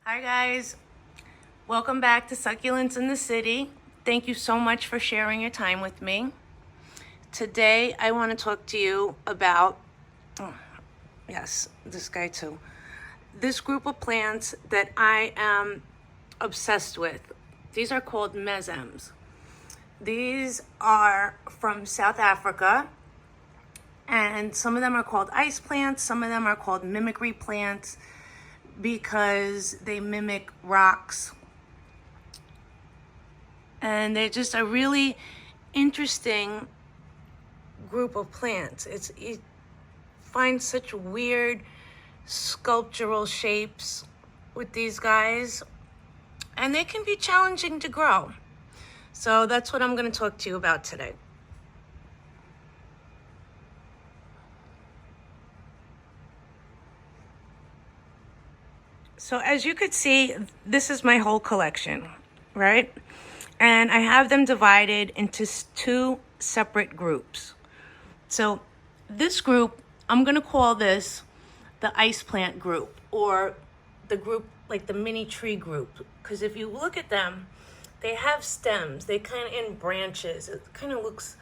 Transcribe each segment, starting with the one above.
Hi guys, welcome back to Succulents in the City. Thank you so much for sharing your time with me. Today I want to talk to you about, yes, this guy too, this group of plants that I am obsessed with. These are called Mesembs. These are from South Africa, and some of them are called ice plants, some of them are called mimicry plants because they mimic rocks. And they're just a really interesting group of plants. You find such weird sculptural shapes with these guys, and they can be challenging to grow. So that's what I'm going to talk to you about today. So as you could see, this is my whole collection, right? And I have them divided into two separate groups. So this group, I'm going to call this the ice plant group, or the group like the mini tree group, because if you look at them, they have stems, they kind of in branches. It kind of looks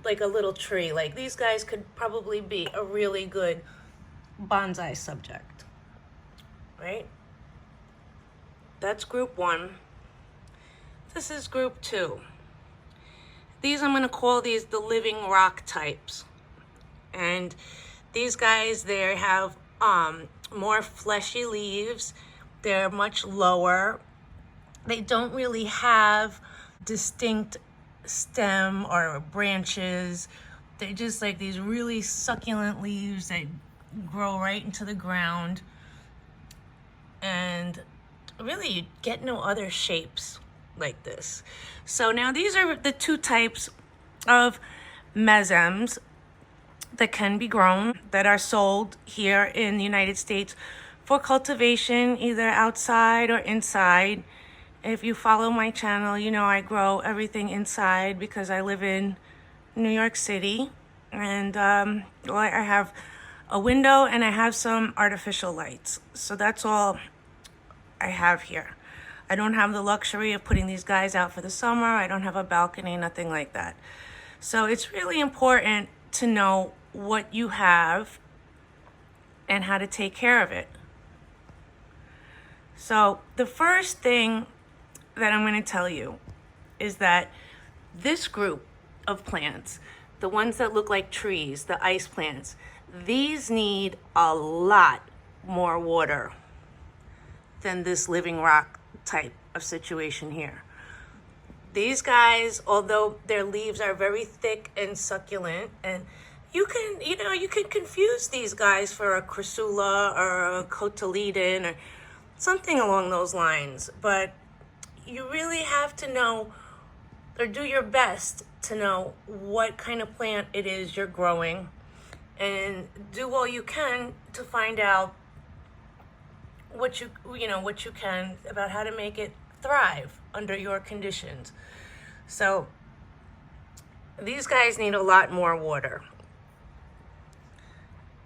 like a little tree. Like these guys could probably be a really good bonsai subject, right? That's group one. This is group two. These, I'm going to call these the living rock types. And these guys, they have more fleshy leaves. They're much lower. They don't really have distinct stem or branches. They're just like these really succulent leaves that grow right into the ground. And really, you get no other shapes like this. So now these are the two types of Mesembs that can be grown, that are sold here in the United States for cultivation, either outside or inside. If you follow my channel, you know I grow everything inside because I live in New York City. And well, I have a window and I have some artificial lights. So that's all I have here. I don't have the luxury of putting these guys out for the summer. I don't have a balcony, nothing like that. So it's really important to know what you have and how to take care of it. So the first thing that I'm going to tell you is that this group of plants, the ones that look like trees, the ice plants, these need a lot more water than this living rock type of situation here. These guys, although their leaves are very thick and succulent, and you can confuse these guys for a crassula or a cotyledon or something along those lines, but you really have to know, or do your best to know, what kind of plant it is you're growing, and do all you can to find out what you can about how to make it thrive under your conditions. So these guys need a lot more water.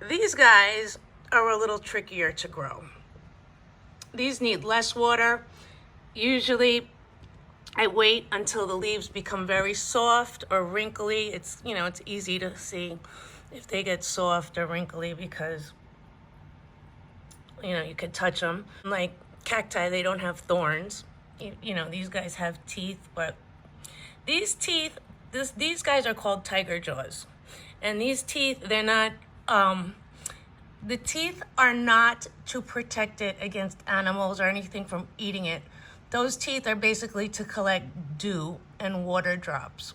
These guys are a little trickier to grow. These need less water. Usually I wait until the leaves become very soft or wrinkly. It's easy to see if they get soft or wrinkly because you could touch them. Like cacti, they don't have thorns. These guys have teeth, but these teeth, these guys are called tiger jaws. And these teeth, they're not, the teeth are not to protect it against animals or anything from eating it. Those teeth are basically to collect dew and water drops.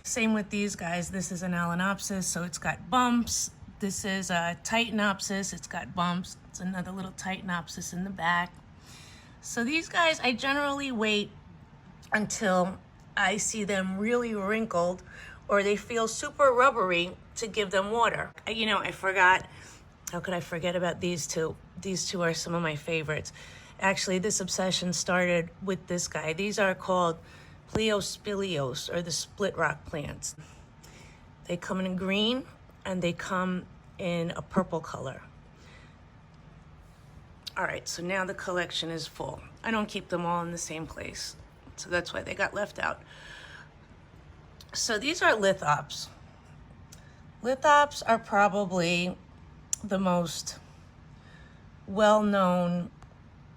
Same with these guys. This is an Alenopsis, so it's got bumps. This is a Titanopsis, it's got bumps. It's another little Titanopsis in the back. So these guys, I generally wait until I see them really wrinkled or they feel super rubbery to give them water. I forgot. How could I forget about these two? These two are some of my favorites. Actually, this obsession started with this guy. These are called Pleospilios, or the split rock plants. They come in green and they come in a purple color. All right, so now the collection is full. I don't keep them all in the same place, so that's why they got left out. So these are lithops. Lithops are probably the most well-known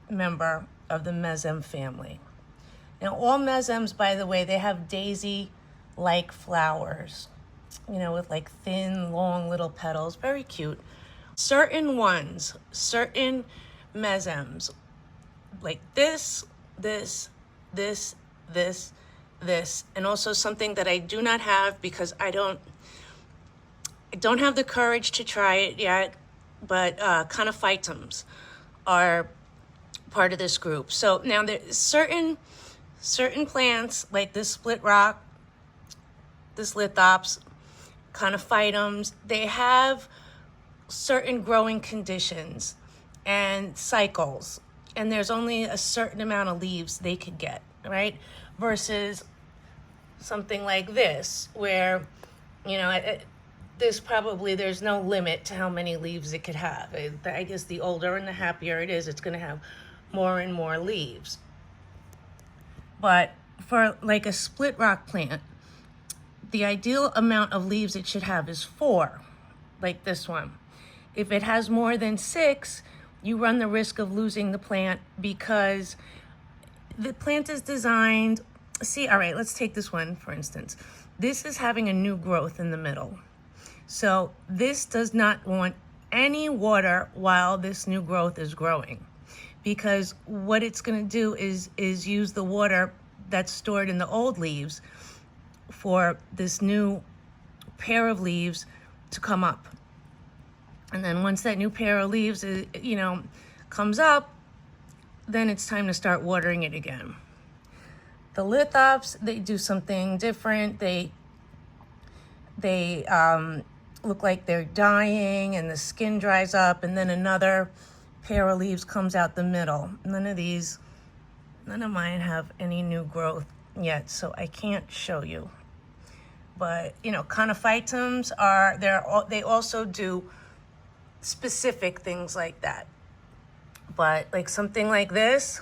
member of the Mesem family. Now, all Mesembs, by the way, they have daisy-like flowers, you know, with like thin, long little petals, very cute. Certain ones, certain Mesembs, like this, this, and also something that I do not have because I don't have the courage to try it yet, but conophytums are part of this group. So now there's certain plants like this split rock, this lithops, conophytums, they have certain growing conditions and cycles, and there's only a certain amount of leaves they could get, right? Versus something like this, where, you know, there's no limit to how many leaves it could have. I guess the older and the happier it is, it's going to have more and more leaves. But for like a split rock plant, the ideal amount of leaves it should have is 4, like this one. If it has more than 6, you run the risk of losing the plant because the plant is designed, see, all right, let's take this one, for instance. This is having a new growth in the middle. So this does not want any water while this new growth is growing, because what it's going to do is use the water that's stored in the old leaves for this new pair of leaves to come up. And then once that new pair of leaves, you know, comes up, then it's time to start watering it again. The lithops, they do something different. They look like they're dying, and the skin dries up, and then another pair of leaves comes out the middle. None of mine have any new growth yet, so I can't show you. But, you know, conophytums they also do specific things like that. But like something like this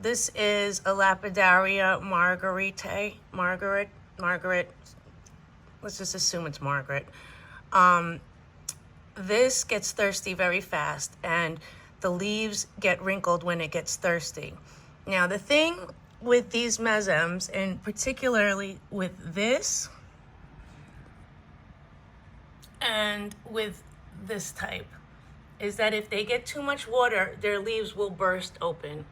is a Lapidaria Margaret. Let's just assume it's Margaret. This gets thirsty very fast, and the leaves get wrinkled when it gets thirsty. Now, the thing with these Mesembs, and particularly with this and with this type, is that if they get too much water, their leaves will burst open.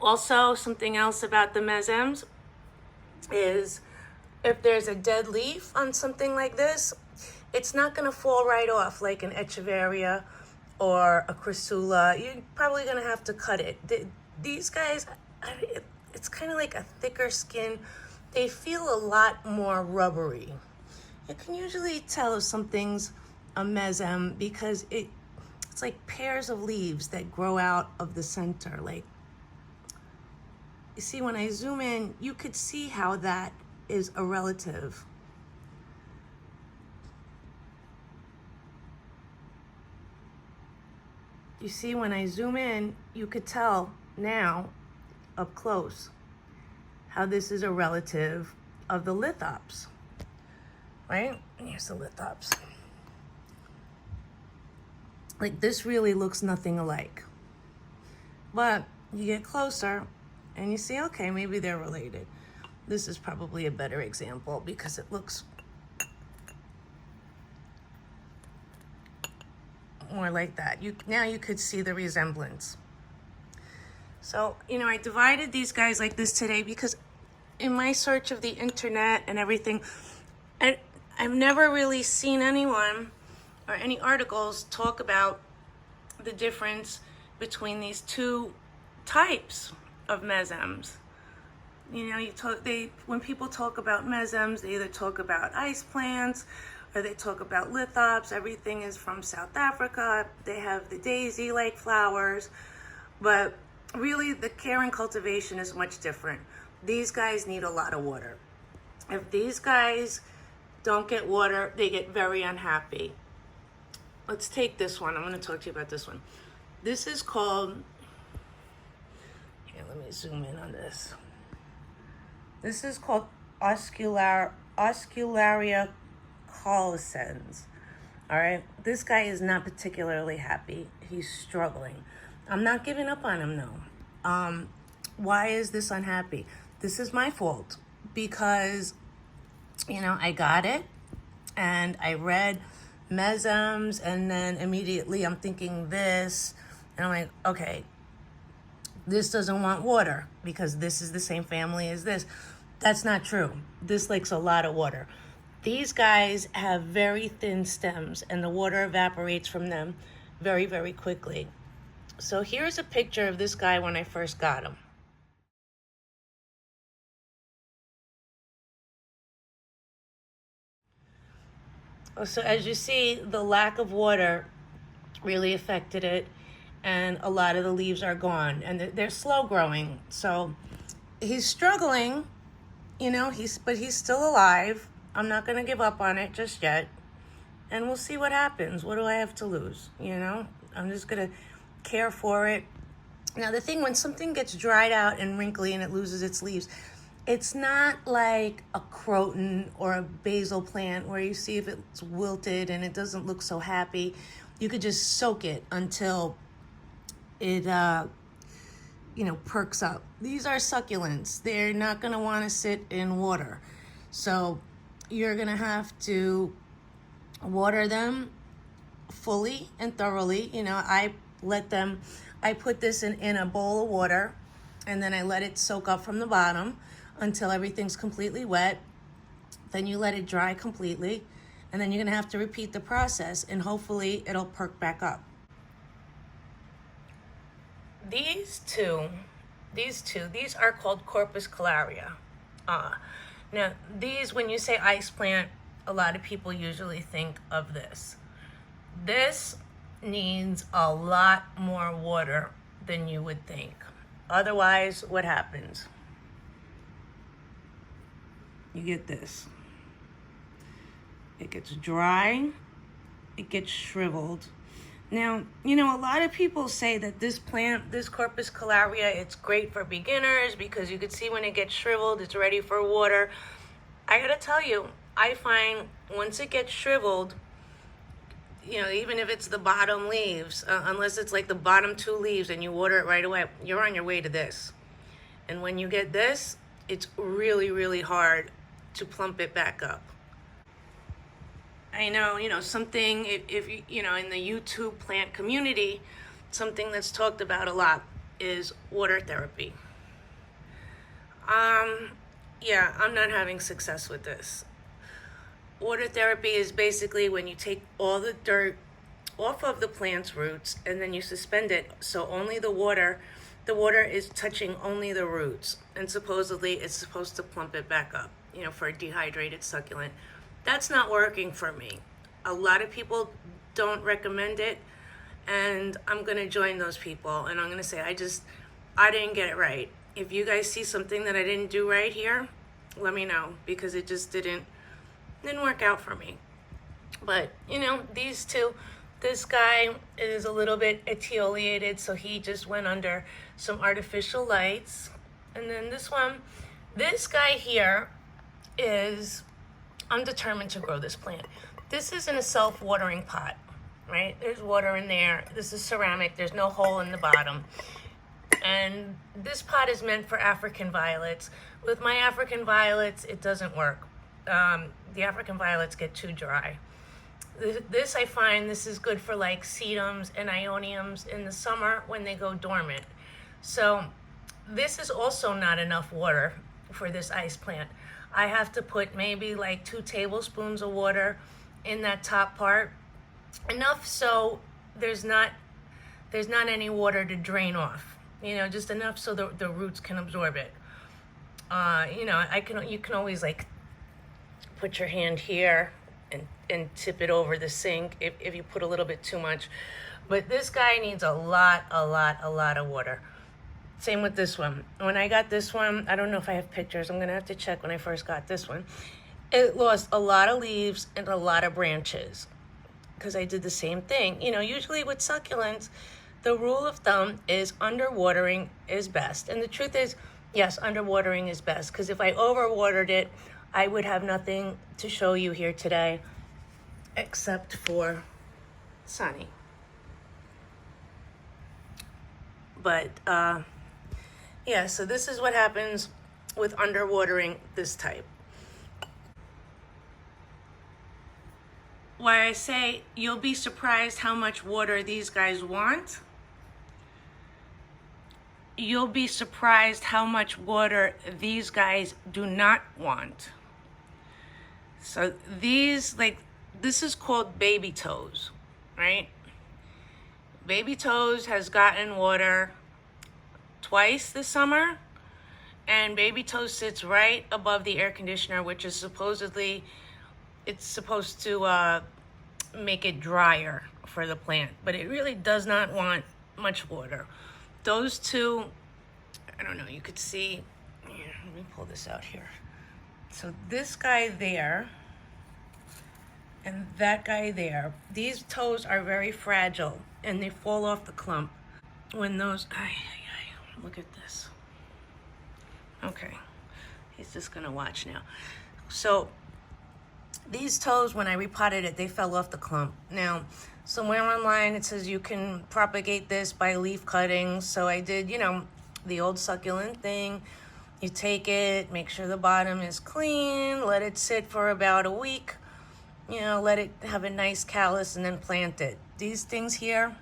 Also, something else about the Mesembs is if there's a dead leaf on something like this, it's not going to fall right off like an Echeveria or a Chrysula. You're probably going to have to cut it. These guys, it's kind of like a thicker skin. They feel a lot more rubbery. You can usually tell if something's a Mesem because it's like pairs of leaves that grow out of the center. Like, you see, when I zoom in, you could see how that is a relative. You see, when I zoom in, you could tell now up close how this is a relative of the lithops, right? Here's the lithops. Like, this really looks nothing alike. But you get closer and you see, okay, maybe they're related. This is probably a better example because it looks more like that. Now you could see the resemblance. So, you know, I divided these guys like this today because in my search of the internet and everything, I've never really seen anyone or any articles talk about the difference between these two types of Mesembs. You know, when people talk about Mesembs, they either talk about ice plants or they talk about lithops. Everything is from South Africa. They have the daisy-like flowers, but really the care and cultivation is much different. These guys need a lot of water. If these guys don't get water, they get very unhappy. let's take this one. I'm going to talk to you about this one. This is called, here, let me zoom in on this. This is called Oscularia colescens. All right, this guy is not particularly happy. He's struggling. I'm not giving up on him though. Why is this unhappy? This is my fault because, I got it and I read Mesembs, and then immediately I'm thinking this, and I'm like, okay, this doesn't want water because this is the same family as this. That's not true. This likes a lot of water. These guys have very thin stems and the water evaporates from them very, very quickly. So here's a picture of this guy when I first got him. So as you see, the lack of water really affected it, and a lot of the leaves are gone, and they're slow growing. So he's struggling, but he's still alive. I'm not going to give up on it just yet, and we'll see what happens. What do I have to lose? I'm just going to care for it. Now, the thing, when something gets dried out and wrinkly and it loses its leaves, it's not like a croton or a basil plant where you see if it's wilted and it doesn't look so happy. You could just soak it until it, perks up. These are succulents. They're not going to want to sit in water. So you're going to have to water them fully and thoroughly. I put this in a bowl of water, and then I let it soak up from the bottom until everything's completely wet. Then you let it dry completely, and then you're gonna have to repeat the process, and hopefully it'll perk back up. These are called Corpus calaria. Now, these, when you say ice plant, a lot of people usually think of this. This needs a lot more water than you would think. Otherwise, what happens? You get this. It gets dry, it gets shriveled. Now, a lot of people say that this plant, this Corpus calaria, it's great for beginners because you could see when it gets shriveled, it's ready for water. I gotta tell you, I find once it gets shriveled, even if it's the bottom leaves, unless it's like the bottom 2 leaves and you water it right away, you're on your way to this. And when you get this, it's really, really hard to plump it back up. I know, something, if in the YouTube plant community, something that's talked about a lot is water therapy. Yeah, I'm not having success with this. Water therapy is basically when you take all the dirt off of the plant's roots and then you suspend it so only the water is touching only the roots, and supposedly it's supposed to plump it back up, for a dehydrated succulent. That's not working for me. A lot of people don't recommend it, and I'm going to join those people, and I'm going to say I didn't get it right. If you guys see something that I didn't do right here, let me know, because it just didn't work out for me. But these two, this guy is a little bit etiolated, so he just went under some artificial lights. And then this guy here I'm determined to grow this plant. This is in a self-watering pot, right? There's water in there. This is ceramic. There's no hole in the bottom. And this pot is meant for African violets. With my African violets, it doesn't work. The African violets get too dry. This, I find, this is good for like sedums and ioniums in the summer when they go dormant. So this is also not enough water for this ice plant. I have to put maybe like 2 tablespoons of water in that top part, enough so there's not any water to drain off. Just enough so the roots can absorb it. You can always like put your hand here and tip it over the sink if you put a little bit too much. But this guy needs a lot of water. Same with this one. When I got this one, I don't know if I have pictures. I'm going to have to check when I first got this one. It lost a lot of leaves and a lot of branches. because I did the same thing. You know, usually with succulents, the rule of thumb is underwatering is best. And the truth is, yes, underwatering is best, because if I overwatered it, I would have nothing to show you here today except for Sunny. But yeah, so this is what happens with underwatering this type. Why I say you'll be surprised how much water these guys want. You'll be surprised how much water these guys do not want. So these, like, this is called baby toes, right? Baby toes has gotten water twice this summer, and baby toes sits right above the air conditioner, which is supposedly, it's supposed to make it drier for the plant, but it really does not want much water. Those two, I don't know, you could see, here, let me pull this out here. So this guy there and that guy there, these toes are very fragile and they fall off the clump. When those, look at this. Okay, he's just gonna watch now. So these toes, when I repotted it, they fell off the clump. Now, somewhere online it says you can propagate this by leaf cutting. So I did, you know, the old succulent thing. You take it, make sure the bottom is clean, let it sit for about a week, you know, let it have a nice callus, and then plant it. These things here,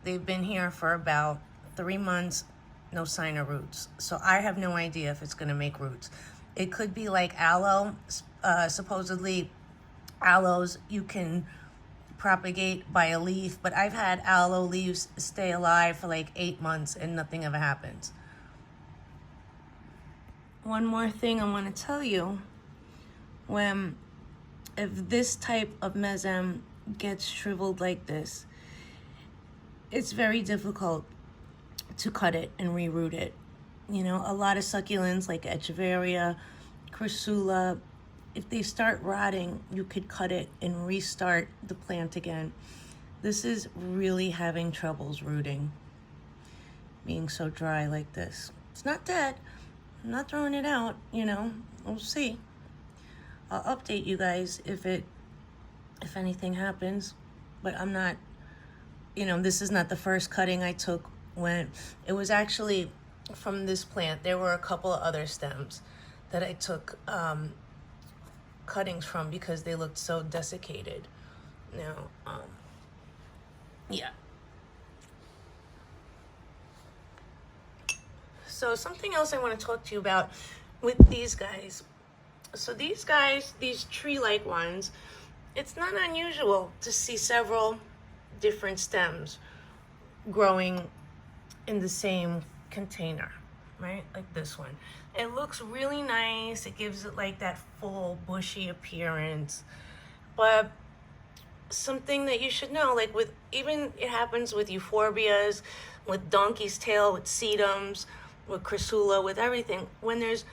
they've been here for about 3 months, no sign of roots. So I have no idea if it's gonna make roots. It could be like aloe. Supposedly aloes you can propagate by a leaf, but I've had aloe leaves stay alive for like 8 months and nothing ever happens. One more thing I want to tell you, if this type of mesem gets shriveled like this, it's very difficult to cut it and reroot it. You know, a lot of succulents like echeveria, crassula, if they start rotting, you could cut it and restart the plant again. This is really having troubles rooting, being so dry like this. It's not dead. I'm not throwing it out, you know, we'll see. I'll update you guys if anything happens, but I'm not, you know, this is not the first cutting I took. When it was actually from this plant, there were a couple of other stems that I took cuttings from because they looked so desiccated. Now, yeah. So something else I want to talk to you about with these guys. So these guys, these tree-like ones, it's not unusual to see several different stems growing in the same container, right? Like this one. It looks really nice. It gives it like that full bushy appearance. But something that you should know, like with, even it happens with euphorbias, with donkey's tail, with sedums, with crassula, with everything. When there's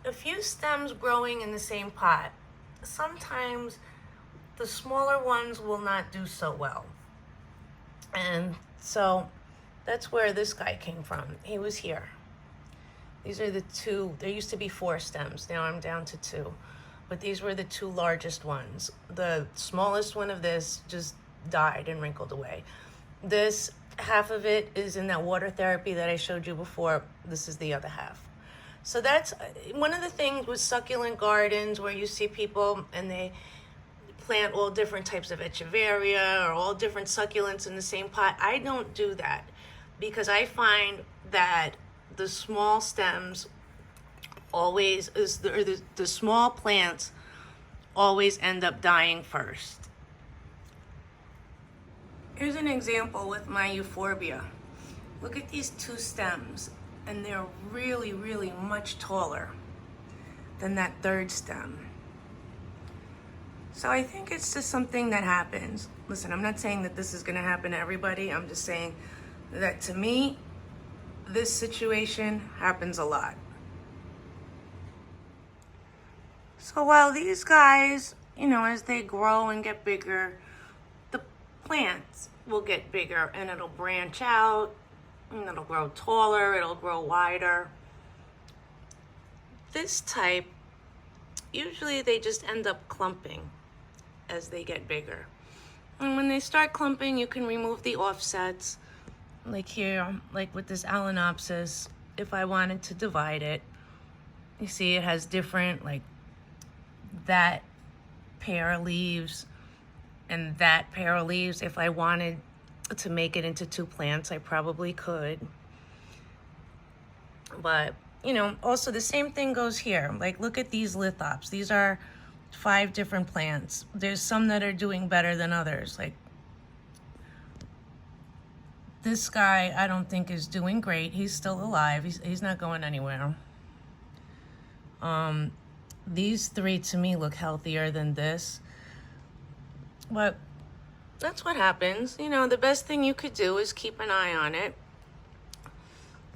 a few stems growing in the same pot, sometimes the smaller ones will not do so well. And so that's where this guy came from. He was here. These are the two, there used to be 4 stems, now I'm down to 2. But these were the 2 largest ones. The smallest one of this just died and wrinkled away. This, half of it is in that water therapy that I showed you before. This is the other half. So that's one of the things with succulent gardens where you see people and they plant all different types of echeveria or all different succulents in the same pot. I don't do that because I find that the small stems always the small plants always end up dying first. Here's an example with my euphorbia. Look at these 2 stems, and they're really, really much taller than that 3rd stem. So I think it's just something that happens. Listen, I'm not saying that this is gonna happen to everybody. I'm just saying that to me, this situation happens a lot. So while these guys, you know, as they grow and get bigger, plants will get bigger and it'll branch out and it'll grow taller, it'll grow wider. This type, usually they just end up clumping as they get bigger. And when they start clumping, you can remove the offsets. Like here, like with this Alenopsis, if I wanted to divide it, you see it has different, like that pair of leaves and that pair of leaves. If I wanted to make it into two plants, I probably could. But, you know, also the same thing goes here. Like, look at these lithops. These are 5 different plants. There's some that are doing better than others. Like, this guy, I don't think is doing great. He's still alive. He's not going anywhere. These 3 to me look healthier than this. But that's what happens. You know, the best thing you could do is keep an eye on it.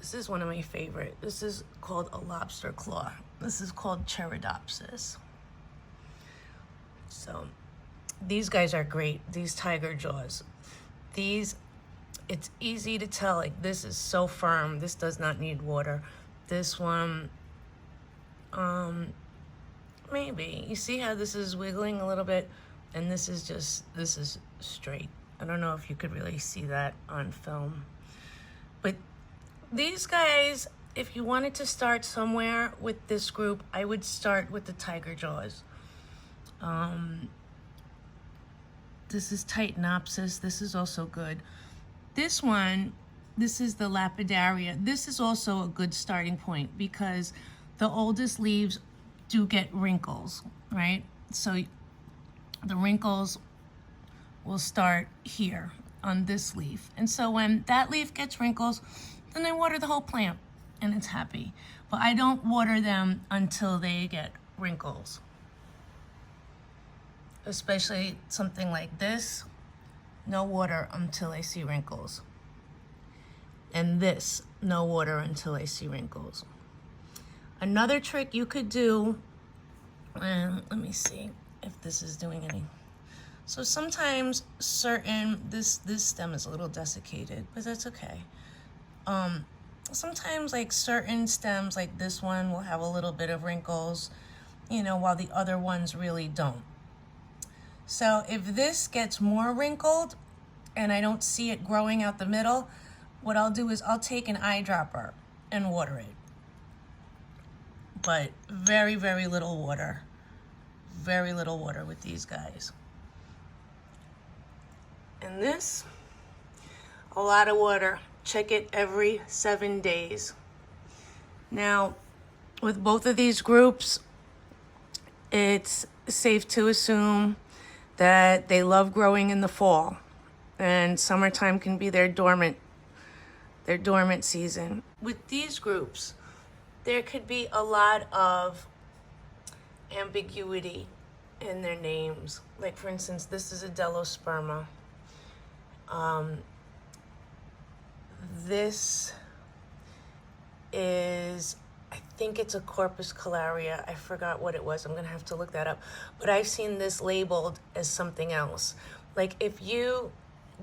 This is one of my favorite. This is called a lobster claw. This is called Cherodopsis. So these guys are great. These tiger jaws. These, it's easy to tell, like this is so firm. This does not need water. This one, maybe. You see how this is wiggling a little bit? And this is straight. I don't know if you could really see that on film. But these guys, if you wanted to start somewhere with this group, I would start with the tiger jaws. This is Titanopsis. This is also good. This one, this is the Lapidaria. This is also a good starting point because the oldest leaves do get wrinkles, right? So the wrinkles will start here on this leaf. And so when that leaf gets wrinkles, then I water the whole plant and it's happy. But I don't water them until they get wrinkles. Especially something like this, no water until I see wrinkles. And this, no water until I see wrinkles. Another trick you could do, and let me see if this is doing any. So sometimes certain, this stem is a little desiccated, but that's okay. Sometimes like certain stems like this one will have a little bit of wrinkles, you know, while the other ones really don't. So if this gets more wrinkled and I don't see it growing out the middle, what I'll do is I'll take an eyedropper and water it. But very, very little water. Very little water with these guys. And this, a lot of water. Check it every 7 days. Now, with both of these groups, it's safe to assume that they love growing in the fall, and summertime can be their dormant season. With these groups, there could be a lot of ambiguity in their names. Like for instance, this is a Delosperma. This is, I think it's a Corpus calaria. I forgot what it was. I'm gonna have to look that up. But I've seen this labeled as something else. Like if you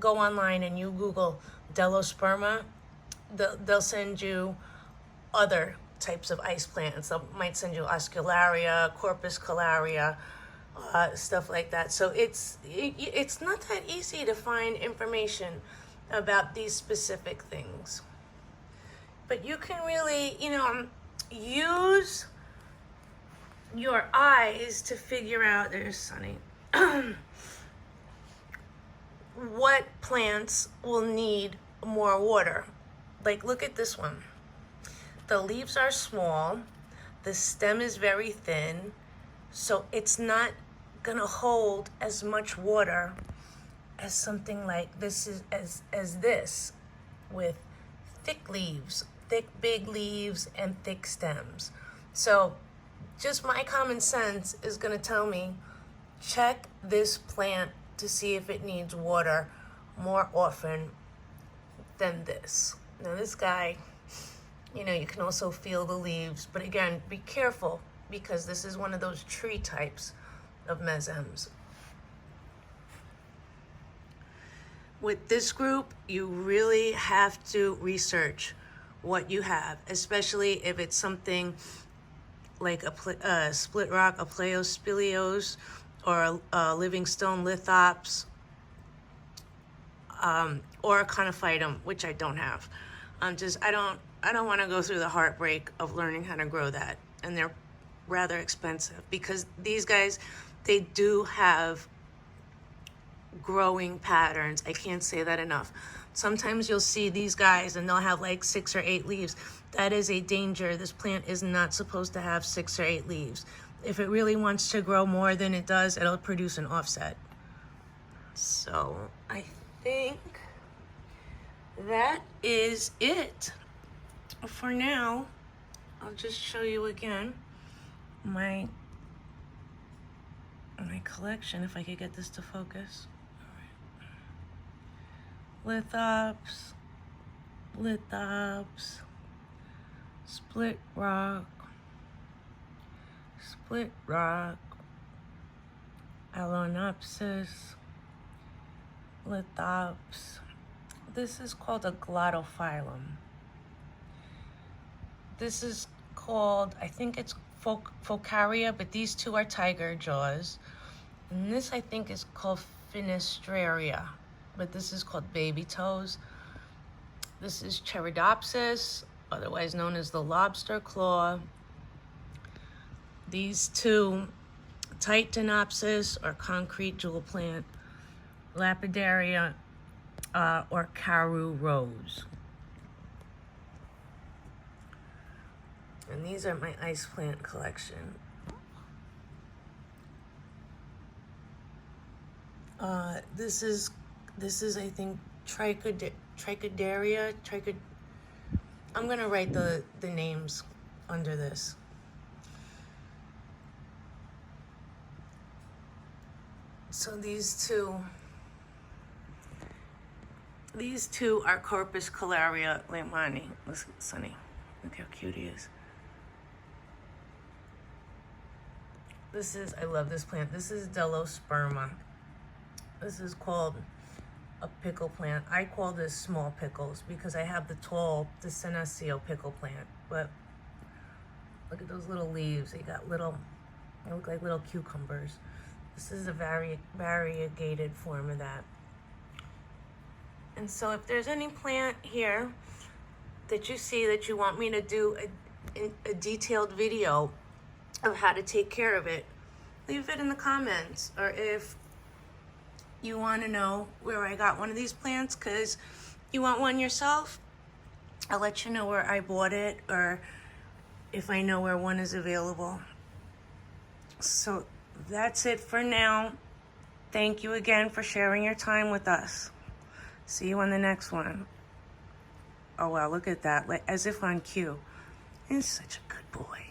go online and you Google Delosperma, they'll send you other types of ice plants. They might send you Oscularia, Corpus calaria, stuff like that. So it's not that easy to find information about these specific things. But you can really, you know, use your eyes to figure out, there's Sunny, what plants will need more water. Like look at this one. The leaves are small, the stem is very thin, so it's not gonna hold as much water as something like this is as this, with thick leaves, thick big leaves and thick stems. So just my common sense is gonna tell me, check this plant to see if it needs water more often than this. Now this guy, you know, you can also feel the leaves, but again, be careful because this is one of those tree types of Mesembs. with this group, you really have to research what you have, especially if it's something like a split rock, a pleospeleos, or a Livingstone lithops, or a conophytum, which I don't have. I don't want to go through the heartbreak of learning how to grow that, and they're rather expensive because these guys, they do have growing patterns. I can't say that enough. Sometimes you'll see these guys and they'll have like 6 or 8 leaves. That is a danger. This plant is not supposed to have 6 or 8 leaves. If it really wants to grow more than it does, it'll produce an offset. So I think that is it for now. I'll just show you again my collection, if I could get this to focus. Lithops, split rock, Alenopsis, lithops. This is called a glottophyllum. This is called, I think it's Focaria, but these two are tiger jaws. And this I think is called Finistraria, but this is called baby toes. This is Cheridopsis, otherwise known as the lobster claw. These two, Titanopsis or concrete jewel plant, Lapidaria or Carew rose. And these are my ice plant collection. This is I think Trichodaria. I'm gonna write the names under this. So these two are Corpus calaria lemani. Listen, Sunny, look how cute he is. I love this plant. This is Delosperma. This is called a pickle plant. I call this small pickles because I have the tall, the Senecio pickle plant. But look at those little leaves. They look like little cucumbers. This is a variegated form of that. And so if there's any plant here that you see that you want me to do a detailed video of how to take care of it, leave it in the comments. Or if you want to know where I got one of these plants because you want one yourself, I'll let you know where I bought it or if I know where one is available. So that's it for now. Thank you again for sharing your time with us. See you on the next one. Oh wow, look at that, like as if on cue. He's such a good boy.